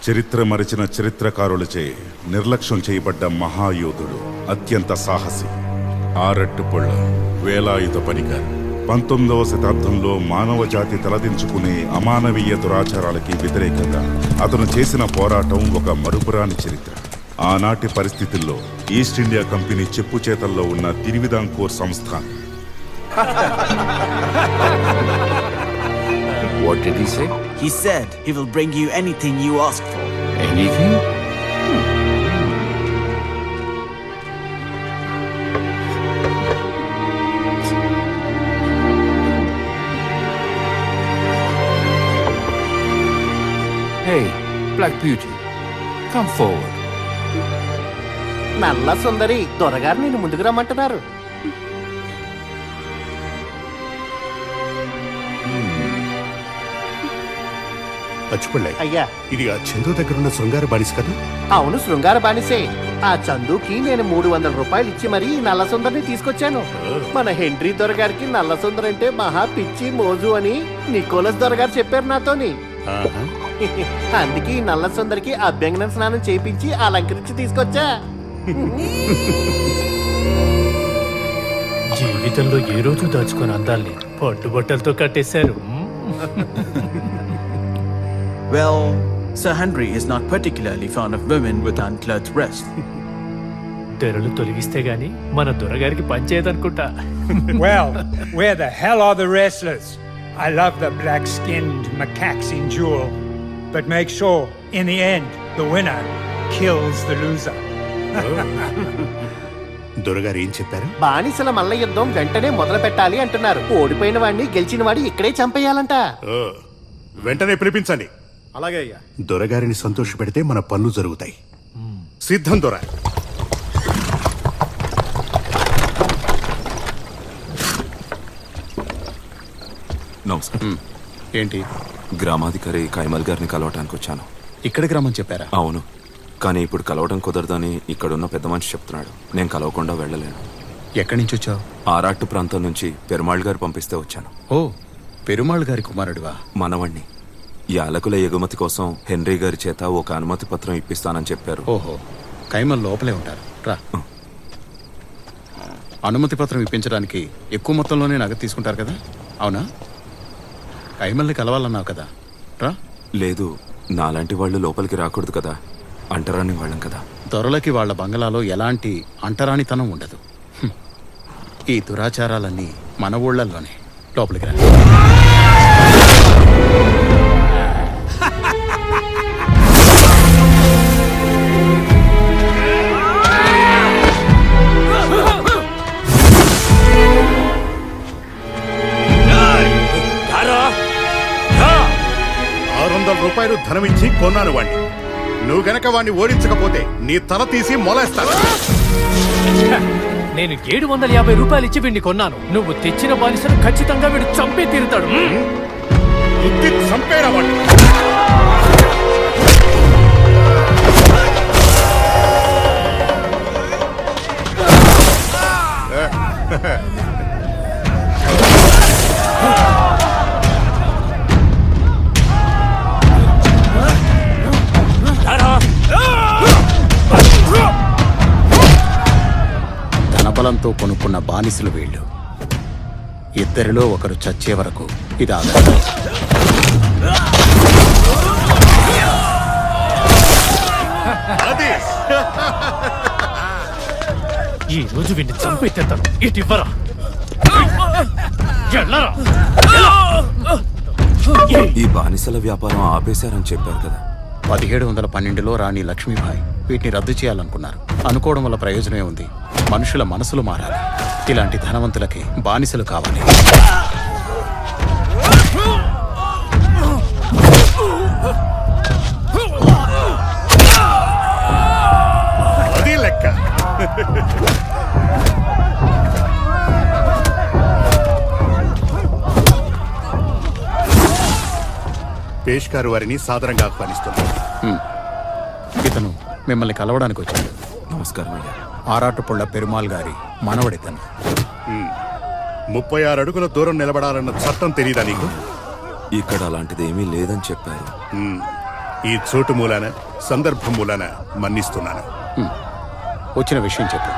చరిత్ర మరిచిన చరిత్రకారులచే నిర్లక్ష్యం చేయబడ్డ మహాయోధుడు, అత్యంత సాహసి, ఆరట్టుపొళ్ళ వేలాయుధ పనికర్. 19వ శతాబ్దంలో మానవ జాతి తలదించుకునే అమానవీయ దురాచారాలకి వ్యతిరేకంగా అతను చేసిన పోరాటం ఒక మరుపురాని చరిత్ర. ఆనాటి పరిస్థితుల్లో ఈస్ట్ ఇండియా కంపెనీ చెప్పు చేతల్లో ఉన్న తిరువిదాంకూర్ సంస్థానం. What did he say? He said he will bring you anything you ask for. Anything? Hey, Black Beauty, come forward. నల్ల సుందరి దొరగారు నేను ముందుకు రమ్మంటున్నారు. పచ్చిపళ్ళాయి అయ్యా, ఇది ఆ చందు దగ్గరున్న శృంగార బానిస కదా? అవును, శృంగార బానిసే. ఆ చందుకి నేను 300 రూపాయలు ఇచ్చి మరీ ఈ నల్ల సుందరిని తీసుకొచ్చాను. మన హెన్రీ దొరగారికి నల్ల సుందరి అంటే మహా పిచ్చి మోజు అని నికోలస్ దొరగారు చెప్పారు నాతోని. అందుకే ఈ నల్ల సుందరికి అభ్యంగన స్నానం చేయించి అలంకరించి తీసుకొచ్చా. జీవితంలో ఏ రోజు దాచుకొని అందాల్ని పట్టుబట్టలతో కట్టేశారు. Well, Sir Henry is not particularly fond of women with unclothed breasts. తెరలు తొలగిస్తే గాని మన దొరగారికి పనిచేయదనుకుంటా. Well, where the hell are the wrestlers? I love the black-skinned macaques in Jewel, but make sure, in the end, the winner kills the loser. దొరగారు ఏం చెప్పారు? బానిసల మల్ల యుద్ధం వెంటనే మొదలు పెట్టాలి అంటున్నారు. ఓడిపోయిన వాడిని గెలిచిన వాడి ఇక్కడే చంపేయాలంట. వెంటనే పిలిపించండి. అలాగే అయ్యా. దొరగారిని సంతోష పెడితే మన పనులు జరుగుతాయి. సిద్ధం దొర. నమస్కారం. ఏంటి? గ్రామాధికారి కైమల్ గారిని కలవటానికి వచ్చాను. ఇక్కడ గ్రామం చెప్పారా? అవును, కానీ ఇప్పుడు కలవడం కుదరదని ఇక్కడున్న పెద్ద మనిషి చెప్తున్నాడు. నేను కలవకుండా వెళ్ళలేను. ఎక్కడి నుంచి వచ్చావు? ఆరాట్టు ప్రాంతం నుంచి పెరుమాళ్ గారు పంపిస్తే వచ్చాను. ఓ, పెరుమాళ్ గారి కుమారుడివా? మనవణ్ణి. యాలకుల ఎగుమతి కోసం హెన్రీ గారి చేత ఒక అనుమతి పత్రం ఇప్పిస్తానని చెప్పారు. ఓహో, కైమల్ లోపలే ఉంటారు. రా. అనుమతి పత్రం ఇప్పించడానికి ఎక్కువ మొత్తంలోనే నగదు తీసుకుంటారు కదా? అవునా? కైమల్ని కలవాలన్నావు కదా? రా. లేదు, నాలాంటి వాళ్ళు లోపలికి రాకూడదు కదా, అంటరాని వాళ్ళం కదా. దొరలకి వాళ్ళ బంగళాలో ఎలాంటి అంటరానితనం ఉండదు. ఈ దురాచారాలన్నీ మన ఊళ్ళల్లోనే. లోపలికి రా. రూపాయలు ధనమిచ్చి కొన్నాను వాణ్ణి. నువ్వు గనక వాణ్ణి ఓడించకపోతే నీ తల తీసి మొలేస్తాను. నేను 750 రూపాయలు ఇచ్చి వీడిని కొన్నాను. నువ్వు తెచ్చిన బానిసను ఖచ్చితంగా వీడు చంపే తీరుతాడు. చంపేరా వాణ్ణి. ధనబలంతో కొనుక్కున్న బానిసలు వీళ్ళు. ఇద్దరిలో ఒకరు చచ్చే వరకు ఇది ఆధారం. ఈ రోజు వీడిని చంపెత్తేస్తాను. ఇటు ఇవ్వరా. ఈ బానిసల వ్యాపారం ఆపేశారని చెప్పారు కదా? 1712లో రాణి లక్ష్మీబాయి వీటిని రద్దు చేయాలనుకున్నారు. అనుకోవడం వల్ల ప్రయోజనమే ఉంది. మనుషుల మనసులు మారాలి. ఇలాంటి ధనవంతులకి బానిసలు కావాలి. అది లెక్క. పేష్కారు వారిని సాదరంగా ఆహ్వానిస్తున్నారు. ఇతను మిమ్మల్ని కలవడానికి వచ్చాడు. నమస్కారం అయ్యా. ఆరాటుపుళ్ళ పెరుమాళ్ గారి మనవడితను. 36 అడుగుల దూరం నిలబడాలన్న చట్టం తెలీదా నీకు? ఇక్కడ అలాంటిది ఏమీ లేదని చెప్పారు. ఈ చోటు మూలాన సందర్భం మూలాన మన్నిస్తున్నాను. వచ్చిన విషయం చెప్పు.